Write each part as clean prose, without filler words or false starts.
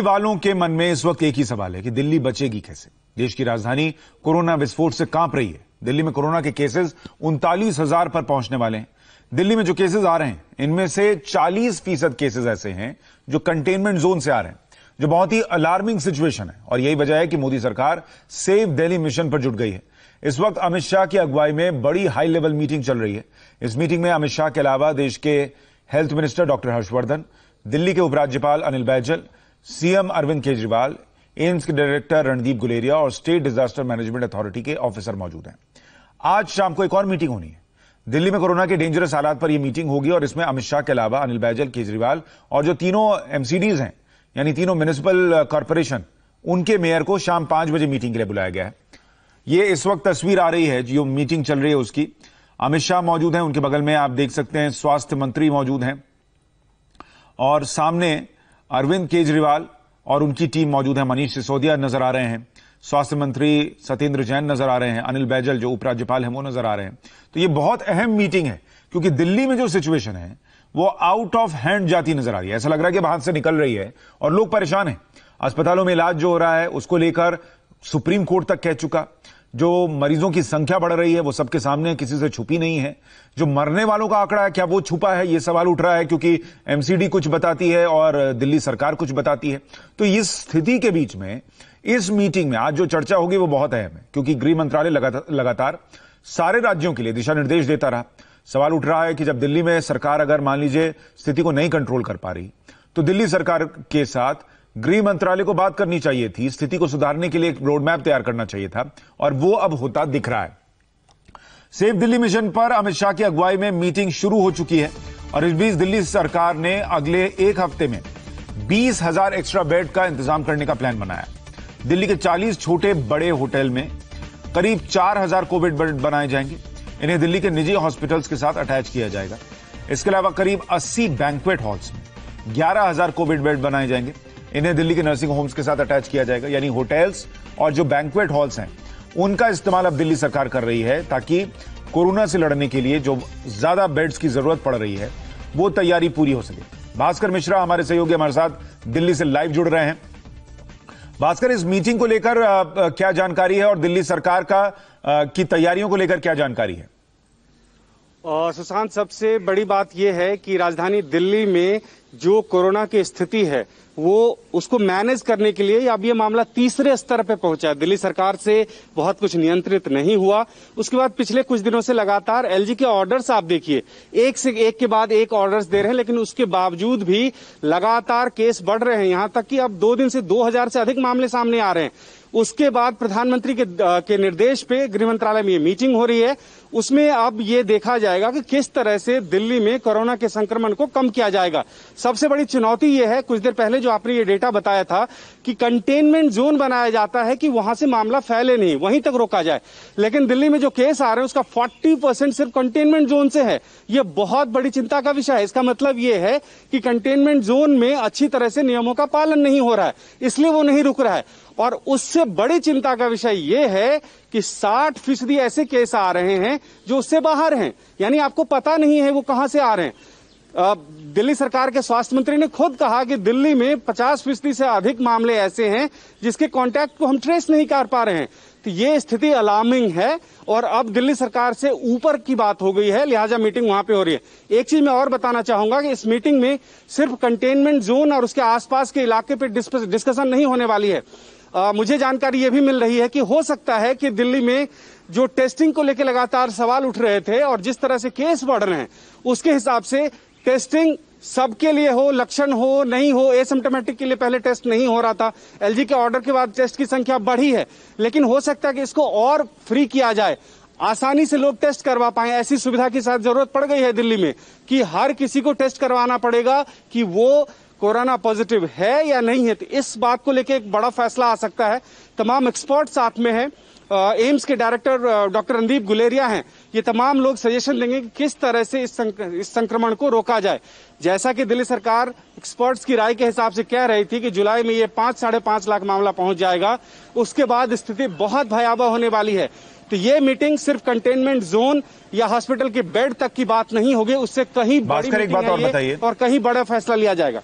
वालों के मन में इस वक्त एक ही सवाल है कि दिल्ली बचेगी कैसे। देश की राजधानी कोरोना विस्फोट से कांप रही है। दिल्ली में कोरोना के केसेस 39,000 पर पहुंचने वाले हैं। दिल्ली में जो केसेस आ रहे हैं इनमें से 40% केसेस ऐसे हैं जो कंटेनमेंट जोन से आ रहे हैं, जो बहुत ही अलार्मिंग सिचुएशन है। और यही वजह है कि मोदी सरकार सेव दिल्ली मिशन पर जुट गई है। इस वक्त अमित शाह की अगुवाई में बड़ी हाई लेवल मीटिंग चल रही है। इस मीटिंग में अमित शाह के अलावा देश के health minister doctor Harshvardhan, Delhi के उपराज्यपाल अनिल बैजल, सीएम अरविंद केजरीवाल, एम्स के डायरेक्टर रणदीप गुलेरिया और स्टेट डिजास्टर मैनेजमेंट अथॉरिटी के ऑफिसर मौजूद हैं। आज शाम को एक और मीटिंग होनी है। दिल्ली में कोरोना के डेंजरस हालात पर यह मीटिंग होगी और इसमें अमित शाह के अलावा अनिल बैजल, केजरीवाल और जो तीनों एमसीडीज हैं यानी तीनों म्युनिसिपल कॉर्पोरेशन, उनके मेयर को शाम 5 बजे मीटिंग के लिए बुलाया गया है। ये इस वक्त तस्वीर आ रही है जो मीटिंग चल रही है उसकी। अमित शाह मौजूद हैं, उनके बगल में आप देख सकते हैं स्वास्थ्य मंत्री मौजूद हैं और सामने अरविंद केजरीवाल और उनकी टीम मौजूद है। मनीष सिसोदिया नजर आ रहे हैं, स्वास्थ्य मंत्री सत्येंद्र जैन नजर आ रहे हैं, अनिल बैजल जो उपराज्यपाल हैं वो नजर आ रहे हैं। तो ये बहुत अहम मीटिंग है क्योंकि दिल्ली में जो सिचुएशन है वो आउट ऑफ हैंड जाती नजर आ रही है। ऐसा लग रहा है कि हाथ से निकल रही है और लोग परेशान हैं। अस्पतालों में इलाज जो हो रहा है उसको लेकर सुप्रीम कोर्ट तक कह चुका। जो मरीजों की संख्या बढ़ रही है वो सबके सामने, किसी से छुपी नहीं है। जो मरने वालों का आंकड़ा है क्या वो छुपा है, ये सवाल उठ रहा है क्योंकि एमसीडी कुछ बताती है और दिल्ली सरकार कुछ बताती है। तो इस स्थिति के बीच में इस मीटिंग में आज जो चर्चा होगी वो बहुत अहम है क्योंकि गृह मंत्रालय लगातार सारे राज्यों के लिए दिशा निर्देश देता रहा। सवाल उठ रहा है कि जब दिल्ली में सरकार अगर मान लीजिए स्थिति को नहीं कंट्रोल कर पा रही तो दिल्ली सरकार के साथ गृह मंत्रालय को बात करनी चाहिए थी, स्थिति को सुधारने के लिए एक रोड मैप तैयार करना चाहिए था और वो अब होता दिख रहा है। सेव दिल्ली मिशन पर अमित शाह की अगुवाई में मीटिंग शुरू हो चुकी है और इस बीच दिल्ली सरकार ने अगले एक हफ्ते में 20,000 एक्स्ट्रा बेड का इंतजाम करने का प्लान बनाया। दिल्ली के 40 छोटे बड़े होटल में करीब 4,000 कोविड बेड बनाए जाएंगे। इन्हें दिल्ली के निजी हॉस्पिटल्स के साथ अटैच किया जाएगा। इसके अलावा करीब 80 बैंक्वेट हॉल्स में 11,000 कोविड बेड बनाए जाएंगे। इन्हें दिल्ली के नर्सिंग होम्स के साथ अटैच किया जाएगा। यानी होटल्स और जो बैंक्वेट हॉल्स हैं उनका इस्तेमाल अब दिल्ली सरकार कर रही है ताकि कोरोना से लड़ने के लिए जो ज्यादा बेड्स की जरूरत पड़ रही है वो तैयारी पूरी हो सके। भास्कर मिश्रा हमारे सहयोगी हमारे साथ दिल्ली से लाइव जुड़ रहे हैं। भास्कर, इस मीटिंग को लेकर क्या जानकारी है और दिल्ली सरकार की तैयारियों को लेकर क्या जानकारी है? सुशांत, सबसे बड़ी बात यह है कि राजधानी दिल्ली में जो कोरोना की स्थिति है वो उसको मैनेज करने के लिए अब ये मामला तीसरे स्तर पे पहुंचा है। दिल्ली सरकार से बहुत कुछ नियंत्रित नहीं हुआ। उसके बाद पिछले कुछ दिनों से लगातार एलजी के ऑर्डर्स आप देखिए, एक से एक के बाद एक ऑर्डर्स दे रहे हैं, लेकिन उसके बावजूद भी लगातार केस बढ़ रहे हैं। यहां तक कि अब 2 दिन से 2,000 से अधिक मामले सामने आ रहे हैं। उसके बाद प्रधानमंत्री के निर्देश पे गृह मंत्रालय में ये मीटिंग हो रही है। उसमें अब ये देखा जाएगा कि किस तरह से दिल्ली में कोरोना के संक्रमण को कम किया जाएगा। सबसे बड़ी चुनौती ये है, कुछ देर पहले जो आपने ये डेटा बताया था कि कंटेनमेंट जोन बनाया जाता है कि वहां से मामला फैले नहीं, वहीं तक रोका जाए। लेकिन दिल्ली में जो केस आ रहे हैं उसका 40% सिर्फ कंटेनमेंट जोन से है। ये बहुत बड़ी चिंता का विषय है। इसका मतलब ये है कि कंटेनमेंट जोन में अच्छी तरह से नियमों का पालन नहीं हो रहा है, इसलिए वो नहीं रुक रहा है। और उससे बड़ी चिंता का विषय यह है कि 60% ऐसे केस आ रहे हैं जो उससे बाहर हैं, यानी आपको पता नहीं है वो कहां से आ रहे हैं। दिल्ली सरकार के स्वास्थ्य मंत्री ने खुद कहा कि दिल्ली में 50% से अधिक मामले ऐसे हैं जिसके कांटेक्ट को हम ट्रेस नहीं कर पा रहे हैं। तो ये स्थिति अलार्मिंग है और अब दिल्ली सरकार से ऊपर की बात हो गई है, लिहाजा मीटिंग वहां पे हो रही है। एक चीज मैं और बताना चाहूंगा कि इस मीटिंग में सिर्फ कंटेनमेंट जोन और उसके आसपास के इलाके पे डिस्कशन नहीं होने वाली है। मुझे जानकारी ये भी मिल रही है कि हो सकता है कि दिल्ली में जो टेस्टिंग को लेकर लगातार सवाल उठ रहे थे और जिस तरह से केस बढ़ रहे हैं उसके हिसाब से टेस्टिंग सबके लिए हो, लक्षण हो नहीं हो, एसिम्प्टोमेटिक के लिए पहले टेस्ट नहीं हो रहा था। एलजी के ऑर्डर के बाद टेस्ट की संख्या बढ़ी है, लेकिन हो सकता है कि इसको और फ्री किया जाए, आसानी से लोग टेस्ट करवा पाए। ऐसी सुविधा की साथ जरूरत पड़ गई है दिल्ली में कि हर किसी को टेस्ट करवाना पड़ेगा कि वो कोरोना पॉजिटिव है या नहीं है। तो इस बात को लेकर एक बड़ा फैसला आ सकता है। तमाम एक्सपर्ट साथ में हैं। एम्स के डायरेक्टर डॉक्टर रणदीप गुलेरिया हैं। ये तमाम लोग सजेशन देंगे कि किस तरह से इस संक्रमण को रोका जाए। जैसा कि दिल्ली सरकार एक्सपर्ट्स की राय के हिसाब से कह रही थी कि जुलाई में ये 5-5.5 लाख मामला पहुंच जाएगा, उसके बाद स्थिति बहुत भयावह होने वाली है। तो ये मीटिंग सिर्फ कंटेनमेंट जोन या हॉस्पिटल के बेड तक की बात नहीं होगी, उससे कहीं बड़ी मीटिंग है ये और कहीं बड़ा फैसला लिया जाएगा।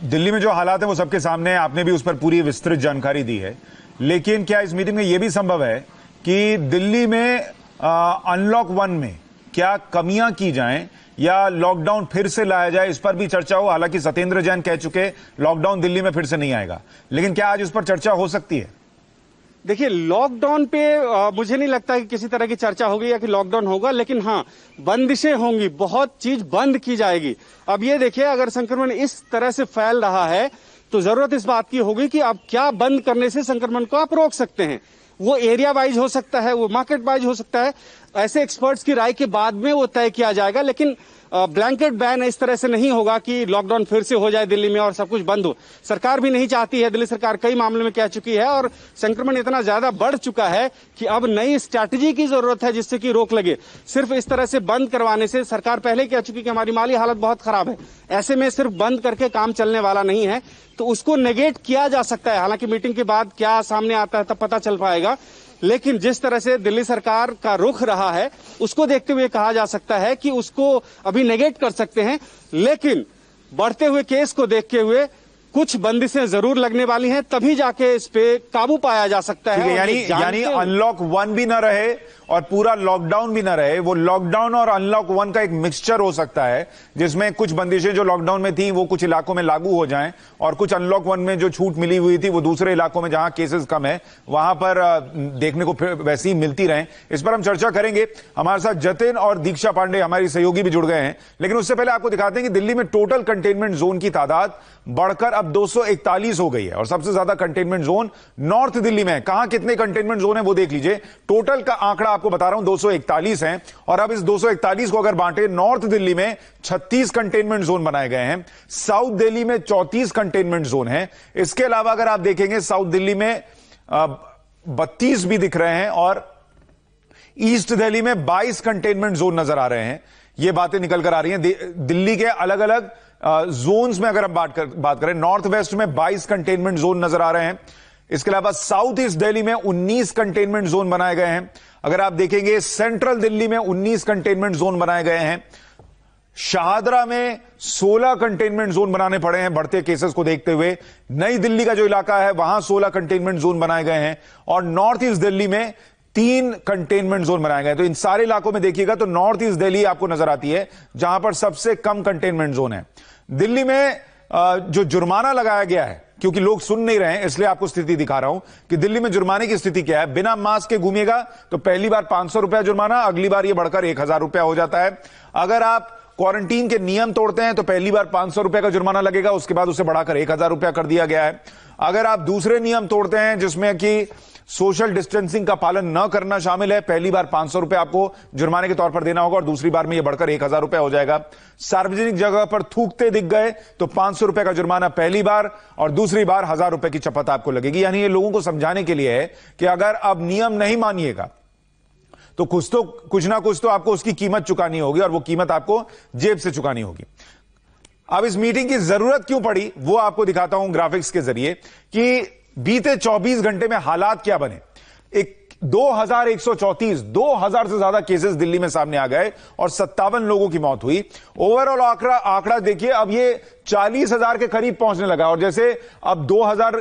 दिल्ली में जो हालात है वो सबके सामने है, आपने भी उस पर पूरी विस्तृत जानकारी दी है। लेकिन क्या इस मीटिंग में यह भी संभव है कि दिल्ली में अनलॉक 1 में क्या कमियां की जाएं या लॉकडाउन फिर से लाया जाए, इस पर भी चर्चा हो। हालांकि सत्येंद्र जैन कह चुके लॉकडाउन दिल्ली में फिर से नहीं आएगा, लेकिन क्या आज इस पर चर्चा हो सकती है? देखिए, लॉकडाउन पे मुझे नहीं लगता कि किसी तरह की चर्चा होगी या कि लॉकडाउन होगा, लेकिन हाँ, बंदिशें होंगी, बहुत चीज बंद की जाएगी। अब ये देखिए, अगर संक्रमण इस तरह से फैल रहा है तो जरूरत इस बात की होगी कि आप क्या बंद करने से संक्रमण को आप रोक सकते हैं। वो एरिया वाइज हो सकता है, वो मार्केट वाइज हो सकता है, ऐसे एक्सपर्ट्स की राय के बाद में वो तय किया जाएगा। लेकिन ब्लैंकेट बैन इस तरह से नहीं होगा कि लॉकडाउन फिर से हो जाए दिल्ली में और सब कुछ बंद हो। सरकार भी नहीं चाहती है, दिल्ली सरकार कई मामलों में कह चुकी है और संक्रमण इतना ज्यादा बढ़ चुका है कि अब नई स्ट्रैटेजी की जरूरत है जिससे कि रोक लगे। सिर्फ इस तरह से बंद करवाने से, सरकार पहले कह चुकी कि हमारी माली हालत बहुत खराब है, ऐसे में सिर्फ बंद करके काम चलने वाला नहीं है, तो उसको नेगेट किया जा सकता है। हालांकि मीटिंग के बाद क्या सामने आता है तब पता चल पाएगा, लेकिन जिस तरह से दिल्ली सरकार का रुख रहा है उसको देखते हुए कहा जा सकता है कि उसको अभी नेगेट कर सकते हैं। लेकिन बढ़ते हुए केस को देखते हुए कुछ बंदिशें जरूर लगने वाली हैं, तभी जाके इस पे काबू पाया जा सकता है। यानी अनलॉक 1 भी ना रहे और पूरा लॉकडाउन भी ना रहे, वो लॉकडाउन और अनलॉक 1 का एक मिक्सचर हो सकता है, जिसमें कुछ बंदिशें जो लॉकडाउन में थी वो कुछ इलाकों में लागू हो जाएं और कुछ अनलॉक 1 में जो छूट मिली हुई थी वो दूसरे इलाकों में जहां केसेस कम है वहां पर देखने को वैसी मिलती रहे। इस पर हम चर्चा करेंगे। हमारे साथ जतिन और दीक्षा पांडे हमारी सहयोगी भी जुड़ गए हैं, लेकिन उससे पहले आपको दिखाते हैं कि दिल्ली में टोटल कंटेनमेंट जोन की तादाद बढ़कर अब 241 हो गई है और सबसे ज्यादा कंटेनमेंट जोन नॉर्थ दिल्ली में है। कहां कितने कंटेनमेंट जोन है वो देख लीजिए। टोटल का आंकड़ा आपको बता रहा हूं 241 है और अब इस 241 को अगर बांटे, नॉर्थ दिल्ली में 36 कंटेनमेंट जोन बनाए गए हैं, साउथ दिल्ली में 34 कंटेनमेंट जोन है। इसके अलावा अगर आप देखेंगे साउथ दिल्ली में 32 भी दिख रहे हैं और ईस्ट दिल्ली में 22 कंटेनमेंट जोन नजर आ रहे हैं। ये बातें निकल कर आ रही हैं दिल्ली के अलग अलग जोन्स में। अगर हम बात करें, नॉर्थ वेस्ट में 22 कंटेनमेंट जोन नजर आ रहे हैं। इसके अलावा साउथ ईस्ट दिल्ली में 19 कंटेनमेंट जोन बनाए गए हैं। अगर आप देखेंगे सेंट्रल दिल्ली में 19 कंटेनमेंट जोन बनाए गए हैं। शाहदरा में 16 कंटेनमेंट जोन बनाने पड़े हैं बढ़ते केसेस को देखते हुए। नई दिल्ली का जो इलाका है वहां 16 कंटेनमेंट जोन बनाए गए हैं और नॉर्थ ईस्ट दिल्ली में 3 कंटेनमेंट जोन बनाए गए। तो इन सारे इलाकों में देखिएगा तो नॉर्थ ईस्ट दिल्ली आपको नजर आती है जहां पर सबसे कम कंटेनमेंट जोन है। दिल्ली में जो जुर्माना लगाया गया है, क्योंकि लोग सुन नहीं रहे हैं इसलिए आपको स्थिति दिखा रहा हूं कि दिल्ली में जुर्माने की स्थिति क्या है। बिना मास्क के घूमिएगा तो पहली बार 500 रुपया जुर्माना, अगली बार यह बढ़कर 1000 रुपया हो जाता है। अगर आप क्वारंटीन के नियम तोड़ते हैं तो पहली बार 500 रुपया का जुर्माना लगेगा, उसके बाद उसे बढ़ाकर 1000 रुपया कर दिया गया है। अगर आप दूसरे नियम तोड़ते हैं जिसमें कि सोशल डिस्टेंसिंग का पालन न करना शामिल है, पहली बार 500 रुपए आपको जुर्माने के तौर पर देना होगा और दूसरी बार में यह बढ़कर 1000 रुपए हो जाएगा। सार्वजनिक जगह पर थूकते दिख गए तो 500 रुपए का जुर्माना पहली बार और दूसरी बार 1000 रुपए की चपत आपको लगेगी। यानी ये लोगों को समझाने के लिए है कि अगर अब नियम नहीं मानिएगा तो कुछ ना कुछ तो आपको उसकी कीमत चुकानी होगी और वो कीमत आपको जेब से चुकानी होगी। अब इस मीटिंग की जरूरत क्यों पड़ी वो आपको दिखाता हूं ग्राफिक्स के जरिए कि बीते 24 घंटे में हालात क्या बने। 2000 से ज्यादा केसेस दिल्ली में सामने आ गए और 57 लोगों की मौत हुई। ओवरऑल आंकड़ा देखिए, अब ये 40,000 के करीब पहुंचने लगा और जैसे अब 2000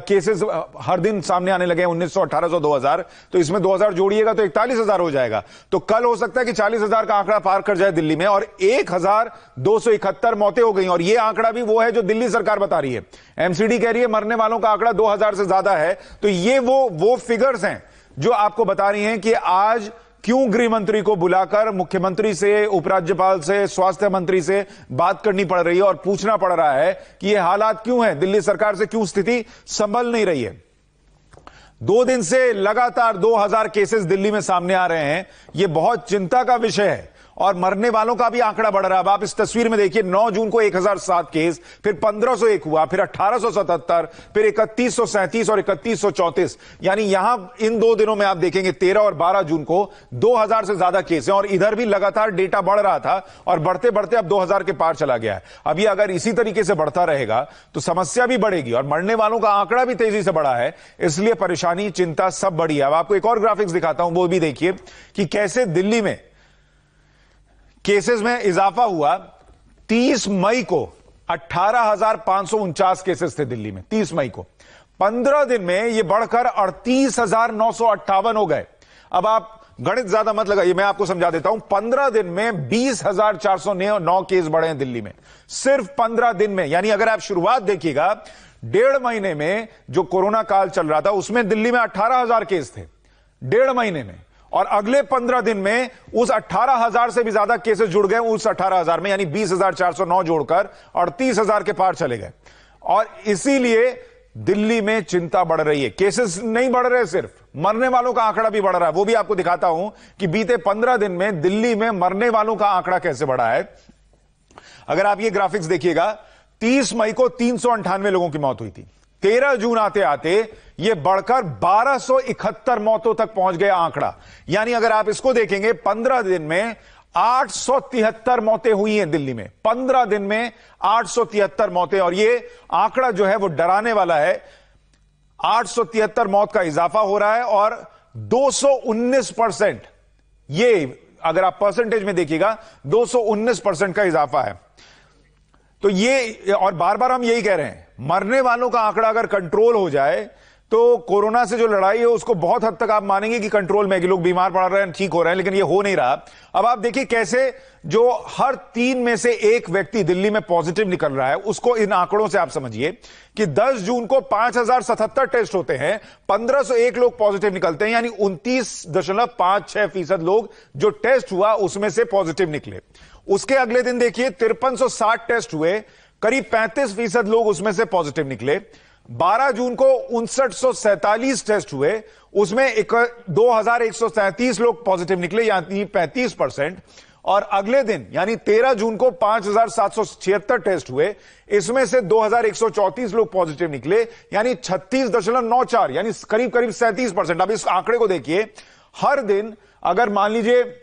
केसेस हर दिन सामने आने लगे, 1900, 1800, 2000, तो इसमें 2000 जोड़िएगा तो 41,000 हो जाएगा। तो कल हो सकता है कि 40,000 का आंकड़ा पार कर जाए दिल्ली में और 1271 मौतें हो गई। और यह आंकड़ा भी वो है जो दिल्ली सरकार बता रही है। एमसीडी कह रही है मरने वालों का आंकड़ा 2000 से ज्यादा है। तो ये वो फिगर्स हैं जो आपको बता रही हैं कि आज क्यों गृह मंत्री को बुलाकर मुख्यमंत्री से, उपराज्यपाल से, स्वास्थ्य मंत्री से बात करनी पड़ रही है और पूछना पड़ रहा है कि ये हालात क्यों है, दिल्ली सरकार से क्यों स्थिति संभल नहीं रही है। 2 दिन से लगातार 2000 केसेस दिल्ली में सामने आ रहे हैं। यह बहुत चिंता का विषय है और मरने वालों का भी आंकड़ा बढ़ रहा है। अब आप इस तस्वीर में देखिए, 9 जून को 1007 केस, फिर 1501 हुआ, फिर 1877, फिर 3137 और 3134। यानी यहां इन 2 दिनों में आप देखेंगे 13 और 12 जून को 2000 से ज्यादा केस हैं और इधर भी लगातार डेटा बढ़ रहा था और बढ़ते बढ़ते अब 2000 के पार चला गया है। अब ये अगर इसी तरीके से बढ़ता रहेगा तो समस्या भी बढ़ेगी और मरने वालों का आंकड़ा भी तेजी से बढ़ा है, इसलिए परेशानी, चिंता सब बढ़ी है। अब आपको एक और ग्राफिक्स दिखाता हूं, वो भी देखिए कि कैसे दिल्ली में केसेस में इजाफा हुआ। 30 मई को 18,549 केसेस थे दिल्ली में 30 मई को। 15 दिन में ये बढ़कर 38,958 हो गए। अब आप गणित ज्यादा मत लगाइए, मैं आपको समझा देता हूं। 15 दिन में 20,409 केस बढ़े हैं दिल्ली में, सिर्फ 15 दिन में। यानी अगर आप शुरुआत देखिएगा, 1.5 महीने में जो कोरोना काल चल रहा था उसमें दिल्ली में 18,000 केस थे 1.5 महीने में, और अगले 15 दिन में उस 18,000 से भी ज्यादा केसेस जुड़ गए उस 18,000 में, यानी 20,409 जोड़कर 38,000 के पार चले गए। और इसीलिए दिल्ली में चिंता बढ़ रही है। केसेस नहीं बढ़ रहे, सिर्फ मरने वालों का आंकड़ा भी बढ़ रहा है। वो भी आपको दिखाता हूं कि बीते 15 दिन में दिल्ली में मरने वालों का आंकड़ा कैसे बढ़ा है। अगर आप ये ग्राफिक्स देखिएगा, 30 मई को 398 लोगों की मौत हुई थी। 13 जून आते आते यह बढ़कर 1271 मौतों तक पहुंच गया आंकड़ा। यानी अगर आप इसको देखेंगे, 15 दिन में 873 मौतें हुई हैं दिल्ली में। 15 दिन में 873 मौतें, और यह आंकड़ा जो है वो डराने वाला है। 873 मौत का इजाफा हो रहा है और 219%, ये अगर आप परसेंटेज में देखिएगा 219% का इजाफा है। तो ये, और बार बार हम यही कह रहे हैं, मरने वालों का आंकड़ा अगर कंट्रोल हो जाए तो कोरोना से जो लड़ाई है उसको बहुत हद तक आप मानेंगे कि कंट्रोल में, कि लोग बीमार पड़ रहे हैं, ठीक हो रहे हैं, लेकिन ये हो नहीं रहा। अब आप देखिए कैसे जो हर 3 में से 1 व्यक्ति दिल्ली में पॉजिटिव निकल रहा है, उसको इन आंकड़ों से आप समझिए कि 10 जून को 5,077 टेस्ट होते हैं, 1,501 लोग पॉजिटिव निकलते हैं, यानी 29.56% लोग जो टेस्ट हुआ उसमें से पॉजिटिव निकले। उसके अगले दिन देखिए 5360 टेस्ट हुए, करीब 35% लोग उसमें से पॉजिटिव निकले। 12 जून को 5947 टेस्ट हुए, उसमें 2137 लोग पॉजिटिव निकले, यानी 35%। और अगले दिन यानी 13 जून को 5,776 टेस्ट हुए, इसमें से 2,134 लोग पॉजिटिव निकले, यानी 36.94, यानी करीब करीब 37%। अब इस आंकड़े को देखिए, हर दिन अगर मान लीजिए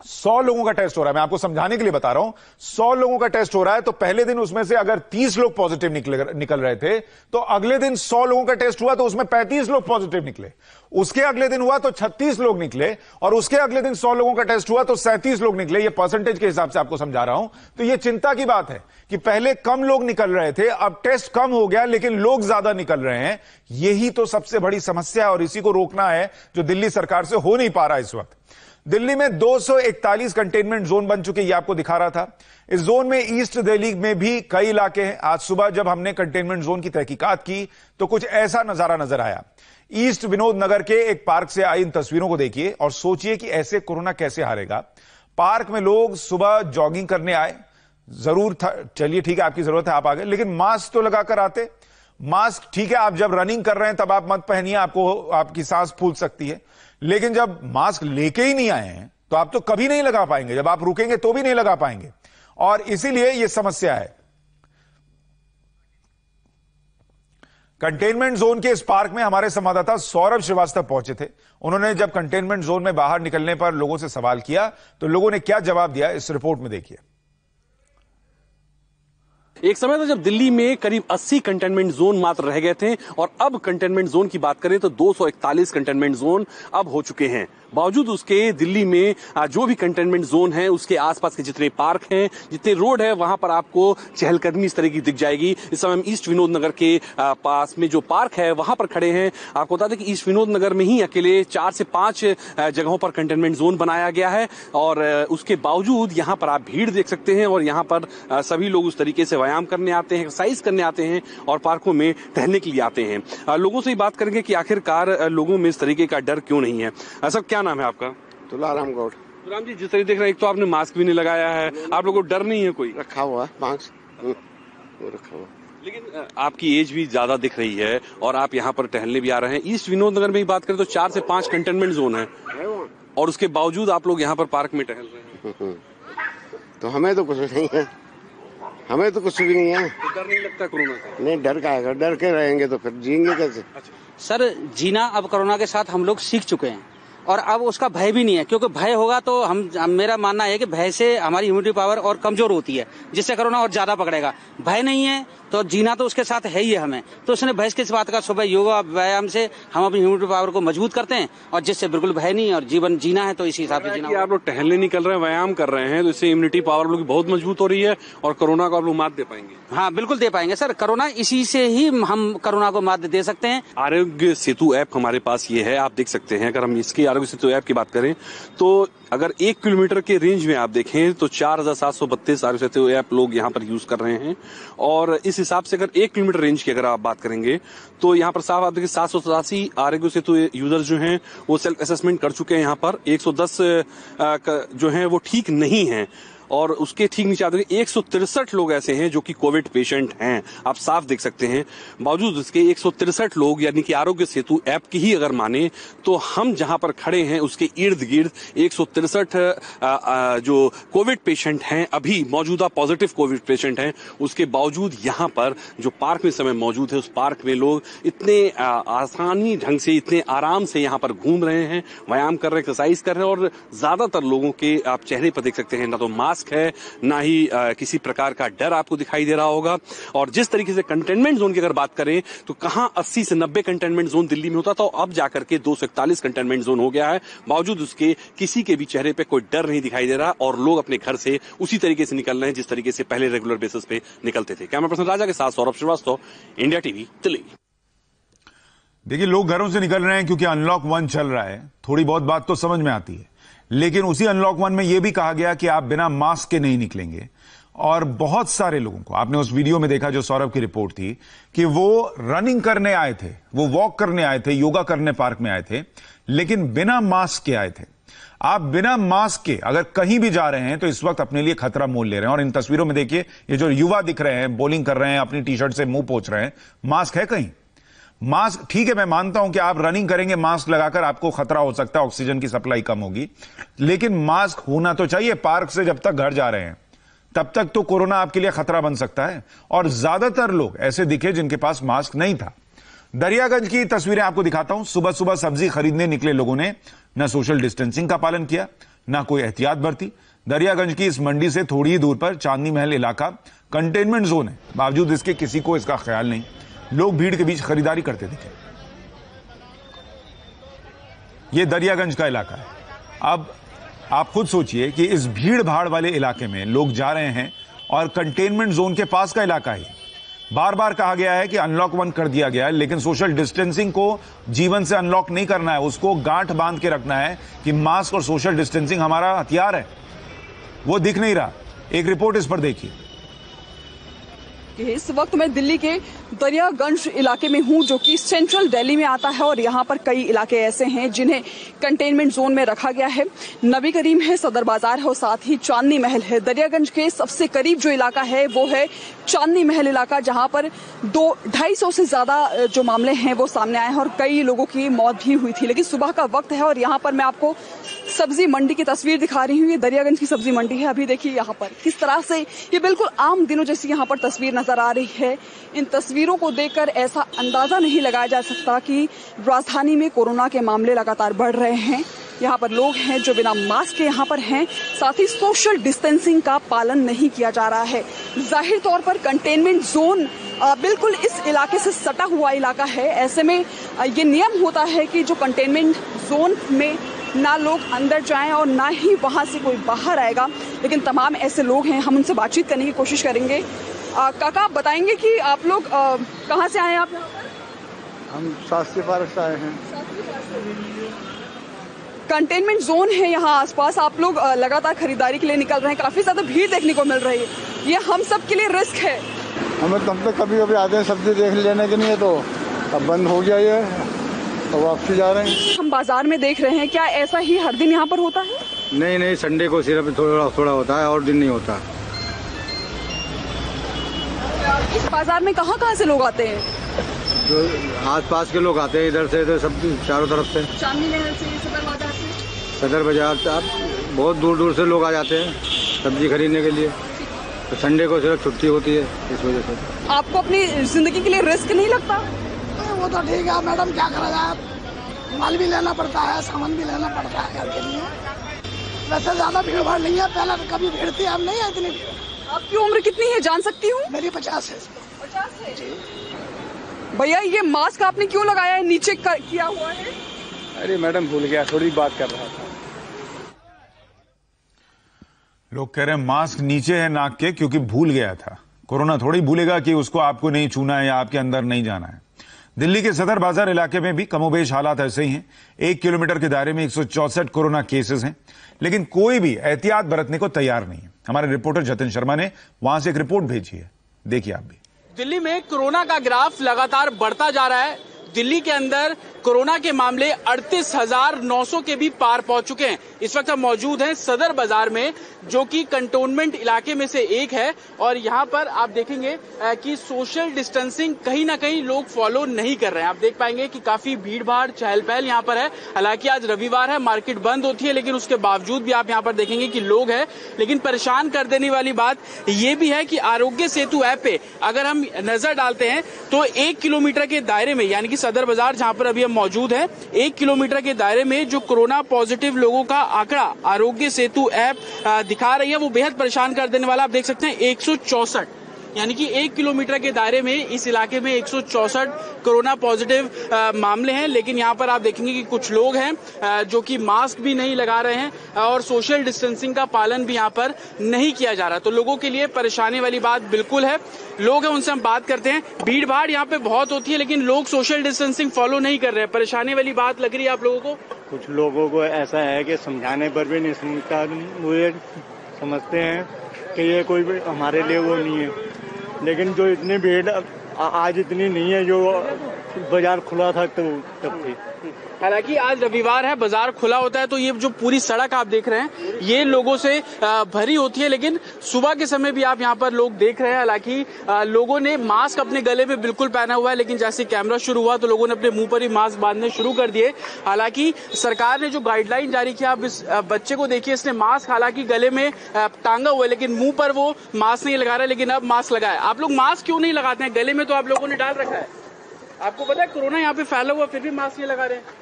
100 लोगों का टेस्ट हो रहा है, मैं आपको समझाने के लिए बता रहा हूं, 100 लोगों का टेस्ट हो रहा है, तो पहले दिन उसमें से अगर 30 लोग पॉजिटिव निकल रहे थे, तो अगले दिन 100 लोगों का टेस्ट हुआ तो उसमें 35 लोग पॉजिटिव निकले। उसके अगले दिन हुआ तो 36 लोग निकले, और उसके अगले दिन 100 लोगों का टेस्ट हुआ तो 37 लोग निकले। ये परसेंटेज के हिसाब से आपको समझा रहा हूं। तो ये चिंता की बात है कि पहले कम लोग निकल रहे थे, अब टेस्ट कम हो गया लेकिन लोग ज्यादा निकल रहे हैं। यही तो सबसे बड़ी समस्या है और इसी को रोकना है, जो दिल्ली सरकार से हो नहीं पा रहा इस वक्त। दिल्ली में 241 कंटेनमेंट जोन बन चुके, ये आपको दिखा रहा था। इस जोन में ईस्ट दिल्ली में भी कई इलाके हैं। आज सुबह जब हमने कंटेनमेंट जोन की तहकीकात की तो कुछ ऐसा नजारा नजर आया। ईस्ट विनोद नगर के एक पार्क से आई इन तस्वीरों को देखिए और सोचिए कि ऐसे कोरोना कैसे हारेगा। पार्क में लोग सुबह जॉगिंग करने आए, जरूर था, चलिए ठीक है आपकी जरूरत है आप आ गए, लेकिन मास्क तो लगाकर आते। मास्क ठीक है, आप जब रनिंग कर रहे हैं तब आप मत पहनिए, आपको आपकी सांस फूल सकती है, लेकिन जब मास्क लेके ही नहीं आए हैं तो आप तो कभी नहीं लगा पाएंगे, जब आप रुकेंगे तो भी नहीं लगा पाएंगे, और इसीलिए यह समस्या है। कंटेनमेंट जोन के इस पार्क में हमारे संवाददाता सौरभ श्रीवास्तव पहुंचे थे। उन्होंने जब कंटेनमेंट जोन में बाहर निकलने पर लोगों से सवाल किया तो लोगों ने क्या जवाब दिया, इस रिपोर्ट में देखिए। एक समय था जब दिल्ली में करीब 80 कंटेनमेंट जोन मात्र रह गए थे, और अब कंटेनमेंट जोन की बात करें तो 241 कंटेनमेंट जोन अब हो चुके हैं। बावजूद उसके दिल्ली में जो भी कंटेनमेंट जोन है उसके आसपास के जितने पार्क हैं, जितने रोड है, वहां पर आपको चहलकदमी इस तरह की दिख जाएगी। इस समय हम ईस्ट विनोद नगर के पास में जो पार्क है वहां पर खड़े हैं। आपको बता दें कि ईस्ट विनोद नगर में ही अकेले 4 से 5 जगहों पर कंटेनमेंट जोन बनाया गया है, और उसके बावजूद यहाँ पर आप भीड़ देख सकते हैं, और यहाँ पर सभी लोग उस तरीके से व्यायाम करने आते हैं, एक्सरसाइज करने आते हैं और पार्कों में टहलने के लिए आते हैं। लोगों से ही बात करेंगे कि आखिरकार लोगों में इस तरीके का डर क्यों नहीं है। सब क्या नाम है आपका? तुलाराम गौड़। तुलाराम जी, जिस तरह देख रहे हैं, एक तो आपने मास्क भी नहीं लगाया है, आप लोगों को डर नहीं है कोई? रखा हुआ मास्क रखा हुआ, लेकिन आपकी एज भी ज्यादा दिख रही है और आप यहाँ पर टहलने भी आ रहे हैं। ईस्ट विनोद नगर में ही बात करें तो 4 से 5 कंटेनमेंट जोन है, और उसके बावजूद आप लोग यहाँ पर पार्क में टहल रहे हैं। तो हमें तो कुछ नहीं है, हमें तो कुछ भी नहीं है। तो डर नहीं लगता कोरोना से? नहीं, डर का है, डर के रहेंगे तो फिर जिएंगे कैसे? सर, जीना अब कोरोना के साथ हम लोग सीख चुके हैं। और अब उसका भय भी नहीं है, क्योंकि भय होगा तो मेरा मानना है कि भय से हमारी इम्यूनिटी पावर और कमजोर होती है, जिससे कोरोना और ज्यादा पकड़ेगा। भय नहीं है तो जीना तो उसके साथ है ही है हमें, तो उसने भय किस बात का। सुबह योगा व्यायाम से हम अपनी इम्यूनिटी पावर को मजबूत करते हैं और जिससे बिल्कुल भय नहीं और जीवन जीना है तो इसी हिसाब से जीना। आप लोग टहलने निकल रहे हैं, व्यायाम कर रहे हैं, तो इससे इम्यूनिटी पावर लोग बहुत मजबूत हो रही है और कोरोना को आप लोग मात दे पाएंगे। हाँ बिल्कुल दे पाएंगे सर, कोरोना इसी से ही हम कोरोना को मात दे सकते हैं। आरोग्य सेतु ऐप हमारे पास ये है, आप देख सकते हैं। अगर हम इसकी आरोग्य सेतु ऐप की बात करें तो अगर 1 किलोमीटर के रेंज में आप देखें तो 4732 आरोग्य सेतु ऐप लोग यहाँ पर यूज कर रहे हैं। और इस हिसाब से अगर 1 किलोमीटर रेंज की अगर आप बात करेंगे तो यहाँ पर साफ आप देखिए 787 आरोग्य सेतु यूजर जो हैं वो सेल्फ असेसमेंट कर चुके हैं। यहाँ पर 110 जो हैं वो ठीक नहीं है और उसके ठीक नीचे आते 163 लोग ऐसे हैं जो कि कोविड पेशेंट हैं, आप साफ देख सकते हैं। बावजूद इसके 163 लोग, यानी कि आरोग्य सेतु ऐप की ही अगर माने तो हम जहां पर खड़े हैं उसके इर्द गिर्द 163 जो कोविड पेशेंट हैं, अभी मौजूदा पॉजिटिव कोविड पेशेंट हैं। उसके बावजूद यहाँ पर जो पार्क में समय मौजूद है, उस पार्क में लोग इतने आसानी ढंग से, इतने आराम से यहाँ पर घूम रहे हैं, व्यायाम कर रहे हैं, एक्सरसाइज कर रहे हैं। और ज्यादातर लोगों के आप चेहरे पर देख सकते हैं ना तो मास्क है, ना ही किसी प्रकार का डर आपको दिखाई दे रहा होगा। और जिस तरीके से कंटेनमेंट जोन की अगर बात करें तो कहां 80 से 90 कंटेनमेंट जोन दिल्ली में होता था, अब जाकर के 241 कंटेनमेंट जोन हो गया है। बावजूद उसके किसी के भी चेहरे पे कोई डर नहीं दिखाई दे रहा और लोग अपने घर से उसी तरीके से निकल रहे हैं जिस तरीके से पहले रेगुलर बेसिस पे निकलते थे। कैमरा पर्सन राजा के साथ सौरभ श्रीवास्तव, इंडिया टीवी दिल्ली। देखिए, लोग घरों से निकल रहे हैं क्योंकि अनलॉक 1 चल रहा है। थोड़ी बहुत बात तो समझ में आती है, लेकिन उसी अनलॉक 1 में यह भी कहा गया कि आप बिना मास्क के नहीं निकलेंगे। और बहुत सारे लोगों को आपने उस वीडियो में देखा जो सौरभ की रिपोर्ट थी कि वो रनिंग करने आए थे, वो वॉक करने आए थे, योगा करने पार्क में आए थे, लेकिन बिना मास्क के आए थे। आप बिना मास्क के अगर कहीं भी जा रहे हैं तो इस वक्त अपने लिए खतरा मोल ले रहे हैं। और इन तस्वीरों में देखिए, ये जो युवा दिख रहे हैं, बॉलिंग कर रहे हैं, अपनी टी शर्ट से मुंह पोंछ रहे हैं, मास्क है कहीं? मास्क ठीक है, मैं मानता हूं कि आप रनिंग करेंगे मास्क लगाकर, आपको खतरा हो सकता है, ऑक्सीजन की सप्लाई कम होगी, लेकिन मास्क होना तो चाहिए। पार्क से जब तक घर जा रहे हैं तब तक तो कोरोना आपके लिए खतरा बन सकता है। और ज्यादातर लोग ऐसे दिखे जिनके पास मास्क नहीं था। दरियागंज की तस्वीरें आपको दिखाता हूं। सुबह सुबह सब्जी खरीदने निकले लोगों ने न सोशल डिस्टेंसिंग का पालन किया, न कोई एहतियात बरती। दरियागंज की इस मंडी से थोड़ी ही दूर पर चांदनी महल इलाका कंटेनमेंट जोन है, बावजूद इसके किसी को इसका ख्याल नहीं। लोग भीड़ के बीच खरीदारी करते दिखे। यह दरियागंज का इलाका है। अब आप खुद सोचिए कि इस भीड़ भाड़ वाले इलाके में लोग जा रहे हैं और कंटेनमेंट जोन के पास का इलाका है। बार बार कहा गया है कि अनलॉक 1 कर दिया गया है, लेकिन सोशल डिस्टेंसिंग को जीवन से अनलॉक नहीं करना है, उसको गांठ बांध के रखना है कि मास्क और सोशल डिस्टेंसिंग हमारा हथियार है। वो दिख नहीं रहा। एक रिपोर्ट इस पर देखिए। इस वक्त मैं दिल्ली के दरियागंज इलाके में हूं, जो कि सेंट्रल दिल्ली में आता है। और यहाँ पर कई इलाके ऐसे हैं जिन्हें कंटेनमेंट जोन में रखा गया है। नबी करीम है, सदर बाजार है और साथ ही चांदनी महल है। दरियागंज के सबसे करीब जो इलाका है वो है चांदनी महल इलाका, जहाँ पर 250 से ज्यादा जो मामले हैं वो सामने आए हैं और कई लोगों की मौत भी हुई थी। लेकिन सुबह का वक्त है और यहाँ पर मैं आपको सब्जी मंडी की तस्वीर दिखा रही हूँ। ये दरियागंज की सब्जी मंडी है। अभी देखिए यहाँ पर किस तरह से ये बिल्कुल आम दिनों जैसी यहाँ पर तस्वीर नजर आ रही है। इन तस्वीरों को देखकर ऐसा अंदाजा नहीं लगाया जा सकता कि राजधानी में कोरोना के मामले लगातार बढ़ रहे हैं। यहाँ पर लोग हैं जो बिना मास्क के यहाँ पर हैं, साथ ही सोशल डिस्टेंसिंग का पालन नहीं किया जा रहा है। जाहिर तौर पर कंटेनमेंट जोन बिल्कुल इस इलाके से सटा हुआ इलाका है। ऐसे में ये नियम होता है कि जो कंटेनमेंट जोन में ना लोग अंदर जाएं और ना ही वहां से कोई बाहर आएगा। लेकिन तमाम ऐसे लोग हैं, हम उनसे बातचीत करने की कोशिश करेंगे। काका, आप बताएंगे कि आप लोग कहाँ से आए हैं? आप हम शास्त्री पार्क से आए हैं। कंटेनमेंट जोन है यहाँ आसपास, आप लोग लगातार खरीदारी के लिए निकल रहे हैं, काफी ज्यादा भीड़ देखने को मिल रही है। ये हम सब के लिए रिस्क है। हमें तब तक कभी कभी आते हैं सब्जी देख लेने के लिए, तो अब बंद हो गया ये, तो वापसी जा रहे हैं। हम बाजार में देख रहे हैं, क्या ऐसा ही हर दिन यहाँ पर होता है? नहीं, संडे को सिर्फ थोड़ा होता है और दिन नहीं होता। इस बाजार में कहाँ से लोग आते हैं? जो आसपास के लोग आते हैं, इधर से इधर सब चारों तरफ से, चांदनी महल से, सदर बाजार से। सदर बाजार से आप बहुत दूर दूर से लोग आ जाते हैं सब्जी खरीदने के लिए। तो संडे को सिर्फ छुट्टी होती है, इस वजह से। आपको अपनी जिंदगी के लिए रिस्क नहीं लगता? वो तो ठीक है मैडम, क्या करा जाए। माल भी लेना पड़ता है, सामान भी लेना पड़ता है घर के लिए। वैसे ज्यादा भीड़ भाड़ नहीं है, पहले कभी भीड़ थी, अब नहीं है इतनी भीड़। आपकी उम्र कितनी है, जान सकती हूँ? मेरी 50 है। 50 है जी। भैया ये मास्क आपने क्यों लगाया है, नीचे किया हुआ है? अरे मैडम भूल गया, थोड़ी बात कर रहा था। लोग कह रहे हैं मास्क नीचे है नाक के क्योंकि भूल गया था। कोरोना थोड़ी भूलेगा कि उसको आपको नहीं छूना है या आपके अंदर नहीं जाना है। दिल्ली के सदर बाजार इलाके में भी कमोबेश हालात ऐसे ही हैं। 1 किलोमीटर के दायरे में 164 कोरोना केसेस हैं, लेकिन कोई भी एहतियात बरतने को तैयार नहीं है। हमारे रिपोर्टर जतिन शर्मा ने वहां से एक रिपोर्ट भेजी है, देखिए आप भी। दिल्ली में कोरोना का ग्राफ लगातार बढ़ता जा रहा है। दिल्ली के अंदर कोरोना के मामले 38,900 के भी पार पहुंच चुके हैं। इस वक्त हम मौजूद हैं सदर बाजार में, जो कि कंटोनमेंट इलाके में से एक है, और यहाँ पर आप देखेंगे कि सोशल डिस्टेंसिंग कहीं ना कहीं लोग फॉलो नहीं कर रहे हैं। आप देख पाएंगे कि काफी भीड़ भाड़ चहल पहल यहाँ पर है। हालांकि आज रविवार है, मार्केट बंद होती है, लेकिन उसके बावजूद भी आप यहाँ पर देखेंगे कि लोग हैं। लेकिन परेशान कर देने वाली बात ये भी है कि आरोग्य सेतु ऐप पे अगर हम नजर डालते हैं तो 1 किलोमीटर के दायरे में, यानी कि सदर बाजार जहां पर अभी हम मौजूद हैं, 1 किलोमीटर के दायरे में जो कोरोना पॉजिटिव लोगों का आंकड़ा आरोग्य सेतु ऐप दिखा रही है, वो बेहद परेशान कर देने वाला। आप देख सकते हैं 164, यानी कि 1 किलोमीटर के दायरे में इस इलाके में 164 कोरोना पॉजिटिव मामले हैं। लेकिन यहाँ पर आप देखेंगे कि कुछ लोग हैं जो कि मास्क भी नहीं लगा रहे हैं और सोशल डिस्टेंसिंग का पालन भी यहाँ पर नहीं किया जा रहा। तो लोगों के लिए परेशानी वाली बात बिल्कुल है। लोग हैं, उनसे हम बात करते हैं। भीड़ भाड़ यहाँ पे बहुत होती है, लेकिन लोग सोशल डिस्टेंसिंग फॉलो नहीं कर रहे हैं। परेशानी वाली बात लग रही है आप लोगों को? कुछ लोगों को ऐसा है कि समझाने पर भी नहीं सुनता, वो समझते हैं कि ये कोई हमारे लिए वो नहीं है। लेकिन जो इतनी भीड़ आज इतनी नहीं है जो बाजार खुला था तब थी। हालांकि आज रविवार है, बाजार खुला होता है, तो ये जो पूरी सड़क आप देख रहे हैं ये लोगों से भरी होती है। लेकिन सुबह के समय भी आप यहाँ पर लोग देख रहे हैं, हालांकि लोगों ने मास्क अपने गले में बिल्कुल पहना हुआ है, लेकिन जैसे कैमरा शुरू हुआ तो लोगों ने अपने मुंह पर ही मास्क बांधने शुरू कर दिए। हालांकि सरकार ने जो गाइडलाइन जारी किया, आप इस बच्चे को देखिए, इसने मास्क हालांकि गले में टांगा हुआ है, लेकिन मुंह पर वो मास्क नहीं लगा रहा है, लेकिन अब मास्क लगाए। आप लोग मास्क क्यों नहीं लगाते हैं? गले में तो आप लोगों ने डाल रखा है। आपको पता है कोरोना यहाँ पे फैला हुआ, फिर भी मास्क नहीं लगा रहे हैं।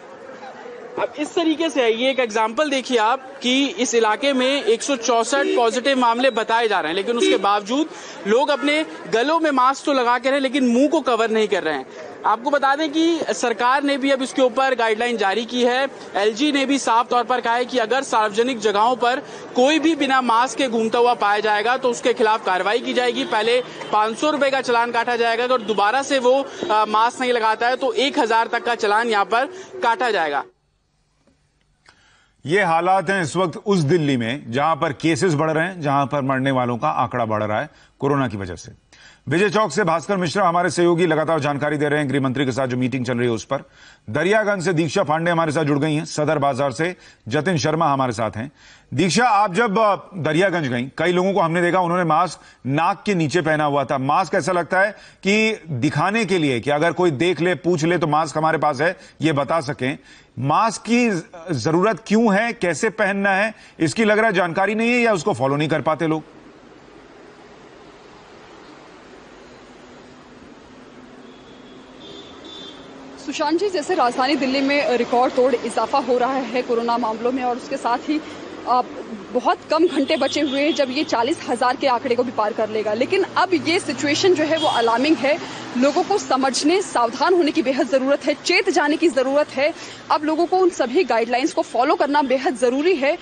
अब इस तरीके से है, ये एक एग्जाम्पल देखिए आप कि इस इलाके में 164 पॉजिटिव मामले बताए जा रहे हैं, लेकिन उसके बावजूद लोग अपने गलों में मास्क तो लगा के रहे, लेकिन मुंह को कवर नहीं कर रहे हैं। आपको बता दें कि सरकार ने भी अब इसके ऊपर गाइडलाइन जारी की है। एलजी ने भी साफ तौर पर कहा है कि अगर सार्वजनिक जगहों पर कोई भी बिना मास्क के घूमता हुआ पाया जाएगा तो उसके खिलाफ कार्रवाई की जाएगी। पहले 500 रुपए का चालान काटा जाएगा, अगर दोबारा से वो मास्क नहीं लगाता है तो 1000 तक का चालान यहाँ पर काटा जाएगा। ये हालात हैं इस वक्त उस दिल्ली में जहां पर केसेस बढ़ रहे हैं, जहां पर मरने वालों का आंकड़ा बढ़ रहा है कोरोना की वजह से। विजय चौक से भास्कर मिश्रा हमारे सहयोगी लगातार जानकारी दे रहे हैं गृह मंत्री के साथ जो मीटिंग चल रही है उस पर। दरियागंज से दीक्षा पांडे हमारे साथ जुड़ गई हैं। सदर बाजार से जतिन शर्मा हमारे साथ हैं। दीक्षा, आप जब दरियागंज गई, कई लोगों को हमने देखा उन्होंने मास्क नाक के नीचे पहना हुआ था। मास्क ऐसा लगता है कि दिखाने के लिए कि अगर कोई देख ले, पूछ ले तो मास्क हमारे पास है, ये बता सकें। मास्क की जरूरत क्यों है, कैसे पहनना है, इसकी लग रहा है जानकारी नहीं है या उसको फॉलो नहीं कर पाते लोग? सुशांत जी, जैसे राजधानी दिल्ली में रिकॉर्ड तोड़ इजाफा हो रहा है कोरोना मामलों में, और उसके साथ ही बहुत कम घंटे बचे हुए हैं जब ये 40,000 के आंकड़े को भी पार कर लेगा। लेकिन अब ये सिचुएशन जो है वो अलार्मिंग है। लोगों को समझने, सावधान होने की बेहद जरूरत है, चेत जाने की जरूरत है। अब लोगों को उन सभी गाइडलाइंस को फॉलो करना बेहद जरूरी है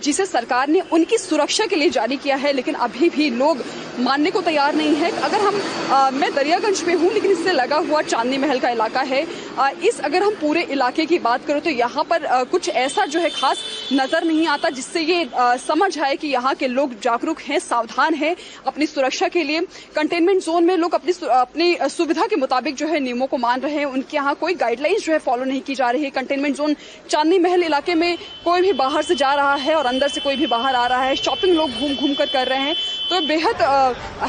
जिसे सरकार ने उनकी सुरक्षा के लिए जारी किया है। लेकिन अभी भी लोग मानने को तैयार नहीं है। अगर हम मैं दरियागंज में हूँ, लेकिन इससे लगा हुआ चांदनी महल का इलाका है। अगर हम पूरे इलाके की बात करें तो यहाँ पर कुछ ऐसा जो है खास नजर नहीं आता जिससे ये समझ आए कि यहाँ के लोग जागरूक हैं, सावधान हैं अपनी सुरक्षा के लिए। कंटेनमेंट जोन में लोग अपनी सुविधा के मुताबिक जो है नियमों को मान रहे हैं। उनके यहाँ कोई गाइडलाइंस जो है फॉलो नहीं की जा रही है। कंटेनमेंट जोन चांदनी महल इलाके में कोई भी बाहर से जा रहा है और अंदर से कोई भी बाहर आ रहा है। शॉपिंग लोग घूम घूम कर रहे हैं। तो बेहद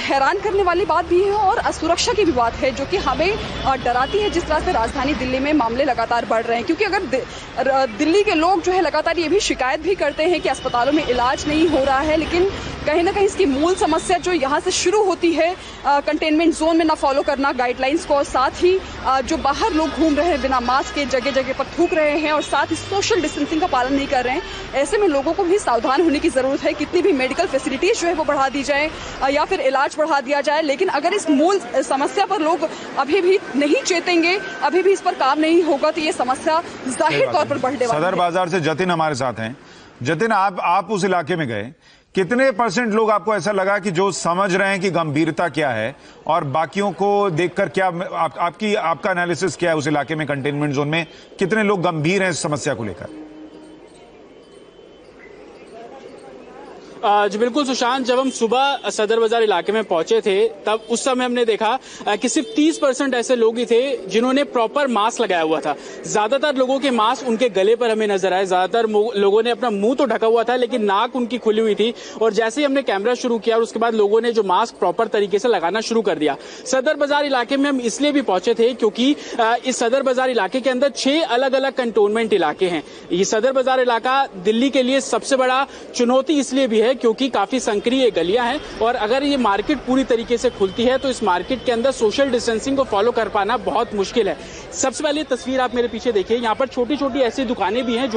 हैरान करने वाली बात भी है और असुरक्षा की भी बात है, जो कि हमें डराती है। जिस तरह से राजधानी दिल्ली में मामले लगातार बढ़ रहे हैं, क्योंकि अगर दिल्ली के लोग जो है लगातार ये भी शिकायत भी करते हैं कि अस्पतालों में इलाज नहीं हो रहा है, लेकिन कहीं ना कहीं इसकी मूल समस्या जो यहाँ से शुरू होती है कंटेनमेंट जोन में ना फॉलो करना गाइडलाइंस को, और साथ ही जो बाहर लोग घूम रहे हैं बिना मास्क के, जगह जगह पर थूक रहे हैं और साथ ही सोशल डिस्टेंसिंग का पालन नहीं कर रहे हैं, ऐसे में लोगों को भी सावधान होने की जरूरत है। कितनी भी मेडिकल फैसिलिटीज जो है वो बढ़ा दी जाए या फिर इलाज बढ़ा दिया जाए, लेकिन अगर इस मूल समस्या पर लोग अभी भी नहीं चेतेंगे, अभी भी इस पर काम नहीं होगा, तो ये समस्या जाहिर तौर पर बढ़ने वाली है। सदर बाजार से जतिन हमारे साथ हैं। जतिन, आप उस इलाके में गए, कितने % लोग आपको ऐसा लगा कि जो समझ रहे हैं कि गंभीरता क्या है, और बाकियों को देखकर क्या आपका एनालिसिस क्या है उस इलाके में, कंटेनमेंट जोन में कितने लोग गंभीर हैं इस समस्या को लेकर? जी बिल्कुल सुशांत, जब हम सुबह सदर बाजार इलाके में पहुंचे थे तब उस समय हमने देखा कि सिर्फ 30% ऐसे लोग ही थे जिन्होंने प्रॉपर मास्क लगाया हुआ था। ज्यादातर लोगों के मास्क उनके गले पर हमें नजर आए। ज्यादातर लोगों ने अपना मुंह तो ढका हुआ था लेकिन नाक उनकी खुली हुई थी, और जैसे ही हमने कैमरा शुरू किया और उसके बाद लोगों ने जो मास्क प्रॉपर तरीके से लगाना शुरू कर दिया। सदर बाजार इलाके में हम इसलिए भी पहुंचे थे क्योंकि इस सदर बाजार इलाके के अंदर 6 अलग अलग कंटोनमेंट इलाके हैं। ये सदर बाजार इलाका दिल्ली के लिए सबसे बड़ा चुनौती इसलिए भी है क्योंकि काफी संकीर्ण गलियां हैं, और अगर ये मार्केट पूरी तरीके से खुलती है तो इस मार्केट के अंदर सोशल डिस्टेंसिंग को फॉलो कर पाना बहुत मुश्किल है। सबसे पहले तस्वीर आप मेरे पीछे देखिए, यहाँ पर छोटी छोटी ऐसी दुकानें भी हैं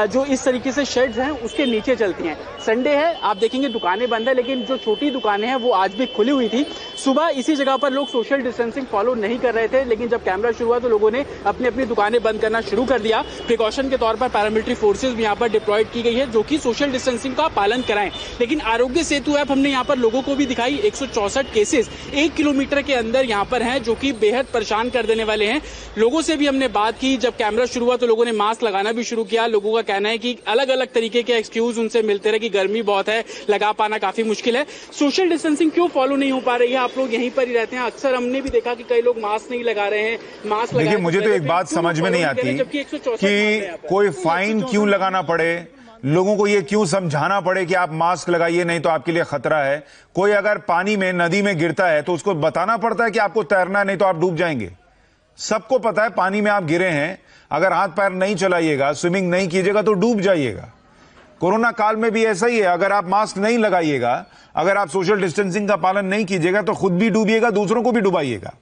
जो इस तरीके से शेड्स हैं उसके नीचे चलती हैं। संडे है, आप देखेंगे दुकानें बंद है, लेकिन जो छोटी दुकानें हैं वो आज भी खुली हुई थी। सुबह इसी जगह पर लोग सोशल डिस्टेंसिंग फॉलो नहीं कर रहे थे, लेकिन जब कैमरा शुरू हुआ तो लोगों ने अपनी अपनी दुकानें बंद करना शुरू कर दिया। प्रिकॉशन के तौर पर पैरामिलिट्री फोर्सेज भी यहाँ पर डिप्लॉयड की गई है जो कि सोशल डिस्टेंसिंग का पालन कराएं। लेकिन आरोग्य सेतु ऐप हमने यहाँ पर लोगों को भी दिखाई। 164 केसेस 1 किलोमीटर के अंदर यहाँ पर हैं जो कि बेहद परेशान कर देने वाले हैं। लोगों से भी हमने बात की, जब कैमरा शुरू हुआ तो लोगों ने मास्क लगाना भी शुरू किया। लोगों का कहना है कि अलग अलग तरीके के एक्सक्यूज उनसे मिलते रहे कि गर्मी बहुत है, लगा पाना काफी मुश्किल है। सोशल डिस्टेंसिंग क्यों फॉलो नहीं हो पा रही है? आप लोग यहीं पर ही रहते हैं, अक्सर हमने भी देखा कि कई लोग मास्क नहीं लगा रहे हैं। मास्क देखिए, मुझे तो एक बात समझ में नहीं आती कि कोई फाइन क्यों लगाना पड़े, लोगों को ये क्यों समझाना पड़े कि आप मास्क लगाइए नहीं तो आपके लिए खतरा है। कोई अगर पानी में, नदी में गिरता है तो उसको बताना पड़ता है कि आपको तैरना है नहीं तो आप डूब जाएंगे। सबको पता है पानी में आप गिरे हैं, अगर हाथ पैर नहीं चलाइएगा, स्विमिंग नहीं कीजिएगा तो डूब जाइएगा। कोरोना काल में भी ऐसा ही है, अगर आप मास्क नहीं लगाइएगा, अगर आप सोशल डिस्टेंसिंग का पालन नहीं कीजिएगा तो खुद भी डूबिएगा, दूसरों को भी डुबाइएगा।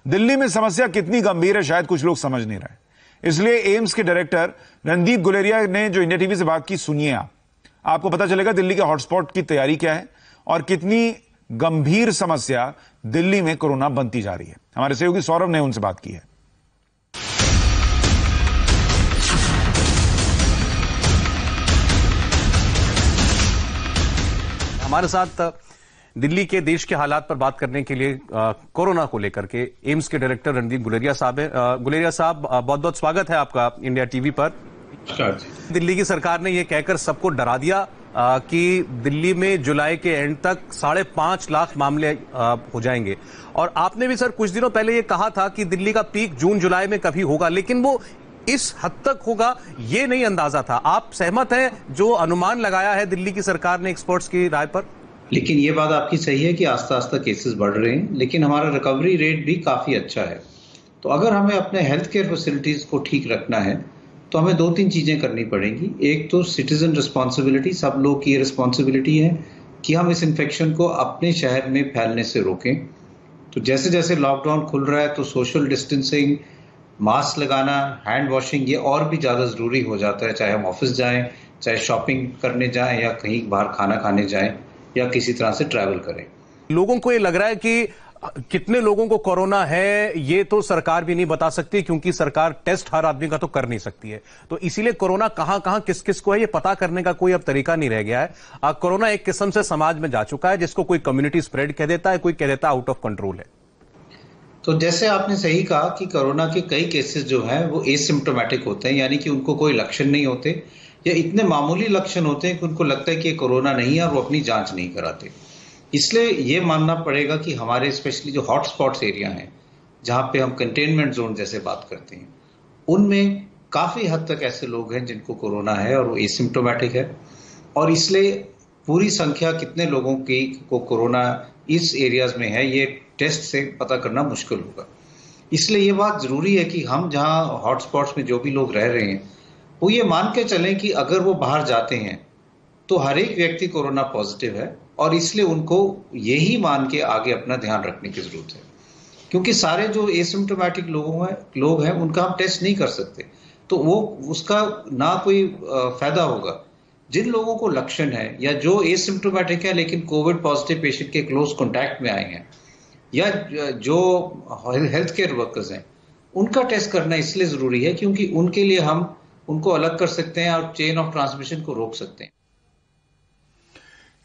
दिल्ली में समस्या कितनी गंभीर है शायद कुछ लोग समझ नहीं रहे। इसलिए एम्स के डायरेक्टर रणदीप गुलेरिया ने जो इंडिया टीवी से बात की, सुनिए आपको पता चलेगा दिल्ली के हॉटस्पॉट की तैयारी क्या है और कितनी गंभीर समस्या दिल्ली में कोरोना बनती जा रही है। हमारे सहयोगी सौरभ ने उनसे बात की है। हमारे साथ दिल्ली के देश के हालात पर बात करने के लिए कोरोना को लेकर के एम्स के डायरेक्टर रणदीप गुलेरिया साहब है। गुलेरिया साहब, बहुत बहुत स्वागत है आपका इंडिया टीवी पर। दिल्ली की सरकार ने यह कहकर सबको डरा दिया कि दिल्ली में जुलाई के एंड तक 5.5 लाख मामले हो जाएंगे, और आपने भी सर कुछ दिनों पहले ये कहा था कि दिल्ली का पीक जून जुलाई में कभी होगा, लेकिन वो इस हद तक होगा ये नहीं अंदाजा था। आप सहमत हैं जो अनुमान लगाया है दिल्ली की सरकार ने एक्सपर्ट्स की राय पर? लेकिन ये बात आपकी सही है कि आस्ता आस्ता केसेस बढ़ रहे हैं, लेकिन हमारा रिकवरी रेट भी काफ़ी अच्छा है। तो अगर हमें अपने हेल्थ केयर फैसिलिटीज़ को ठीक रखना है तो हमें 2-3 चीज़ें करनी पड़ेंगी। एक तो सिटीजन रिस्पॉन्सिबिलिटी, सब लोग की रिस्पॉन्सिबिलिटी है कि हम इस इन्फेक्शन को अपने शहर में फैलने से रोकें। तो जैसे जैसे लॉकडाउन खुल रहा है तो सोशल डिस्टेंसिंग, मास्क लगाना, हैंड वॉशिंग, ये और भी ज़्यादा ज़रूरी हो जाता है, चाहे हम ऑफिस जाएं, चाहे शॉपिंग करने जाएं, या कहीं बाहर खाना खाने जाएं, या किसी तरह से ट्रैवल करें। लोगों को ये लग रहा है कि कितने लोगों को कोरोना है ये तो सरकार भी नहीं बता सकती, क्योंकि सरकार टेस्ट हर आदमी का तो कर नहीं सकती है। तो इसीलिए कोरोना कहां कहां किस किस को है ये पता करने का कोई अब तरीका नहीं रह गया है। कोरोना एक किस्म से समाज में जा चुका है, जिसको कोई कम्युनिटी स्प्रेड कह देता है, कोई कह देता है आउट ऑफ कंट्रोल है। तो जैसे आपने सही कहा कि कोरोना के कई केसेस जो हैं वो एसिम्प्टोमेटिक होते हैं, यानी कि उनको कोई लक्षण नहीं होते, या इतने मामूली लक्षण होते हैं कि उनको लगता है कि कोरोना नहीं है और वो अपनी जांच नहीं कराते। इसलिए ये मानना पड़ेगा कि हमारे स्पेशली जो हॉटस्पॉट्स एरिया हैं, जहाँ पे हम कंटेनमेंट जोन जैसे बात करते हैं, उनमें काफ़ी हद तक ऐसे लोग हैं जिनको कोरोना है और वो एसिम्प्टोमेटिक है, और इसलिए पूरी संख्या कितने लोगों की को कोरोना इस एरियाज में है ये टेस्ट से पता करना मुश्किल होगा। इसलिए ये बात ज़रूरी है कि हम जहाँ हॉटस्पॉट्स में जो भी लोग रह रहे हैं वो ये मान के चलें कि अगर वो बाहर जाते हैं तो हर एक व्यक्ति कोरोना पॉजिटिव है और इसलिए उनको यही मान के आगे अपना ध्यान रखने की जरूरत है, क्योंकि सारे जो एसिम्प्टोमेटिक लोग हैं उनका हम टेस्ट नहीं कर सकते, तो वो उसका ना कोई फायदा होगा। जिन लोगों को लक्षण है या जो एसिम्प्टोमेटिक है लेकिन कोविड पॉजिटिव पेशेंट के क्लोज कॉन्टैक्ट में आए हैं या जो हेल्थ केयर वर्कर्स हैं, उनका टेस्ट करना इसलिए जरूरी है क्योंकि उनके लिए हम उनको अलग कर सकते हैं और चेन ऑफ ट्रांसमिशन को रोक सकते हैं।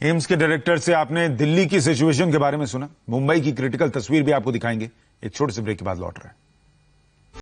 एम्स के डायरेक्टर से आपने दिल्ली की सिचुएशन के बारे में सुना। मुंबई की क्रिटिकल तस्वीर भी आपको दिखाएंगे। एक छोटे से ब्रेक के बाद लौट रहे हैं।